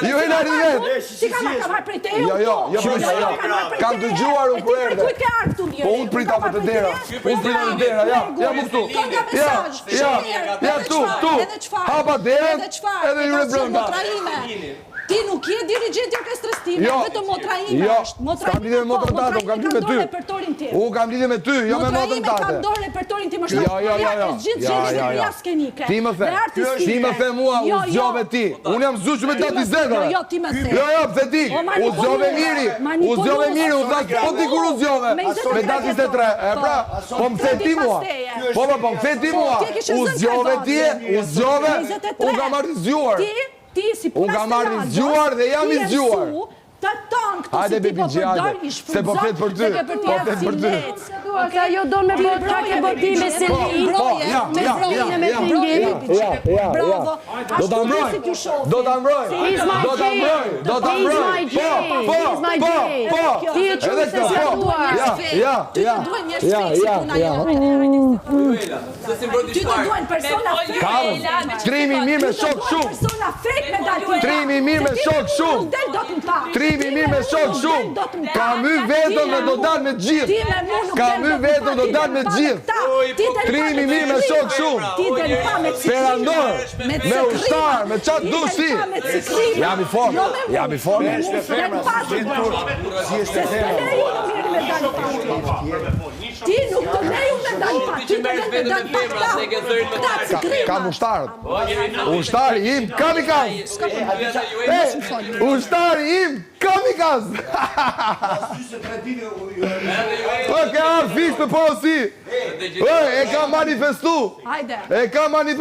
Ju e lari vetë. Si ka marrë prej teju? Jo, kam dëgjuar unë për erdhe. Po unë prita më të dera. Ja mu këtu. Ja tu. Hapa derën edhe ju e brënda. Ti nuk je dirigjenti orkestrës time, vetëm motra ime është. Kam lidhje me motrën tate, kam lidhje me ty. Unë kam lidhje me ty, jo me motrën tate. Kam dorë repertorin tim është skenike. Ti më the mua, u zgjove ti. Unë jam zuq me dati zedhore. Jo, ti më the. Jo, pse ti? U zgjove miri, u thash po ti kur u zgjove. Me dati 23, e pra, po më the ti mua. Po më the ti mua. U zgjove ti, u zgjove, unë kam marrë zgjuar. Unë kam marrë zgjuar dhe jam i zgjuar. Hajde bebi gjade, se po flet për ty. Po flet për ty. Sa jo do me bot kake botime se me broje me tringim. Bravo. Do ta mbroj. Do ta mbroj. Do ta mbroj. Po. Ti e qumë se se duar. Ja. Ty të duhen njerëz fiksi puna jote. Ty të duhen persona fiksi. Trimi mirë me shok shumë. Persona frik me dalë. Trimi mirë me shok shumë. Trimi mirë me shok shumë. Ka my vetëm dhe do dalë me gjithë. Ka my vetëm do dalë me gjithë. Trimi mirë me shok shumë. Perandor, me ushtar, me qatë dush ti. Jam i formë. Ti nuk të leju me dalë pa. Ti të leju me dalë pa. Kam ushtarët. Ushtari im kamikaz. Ushtari im kamikaz. Po ke arë fiks për posi. E ka manifestu. E ka manifestu.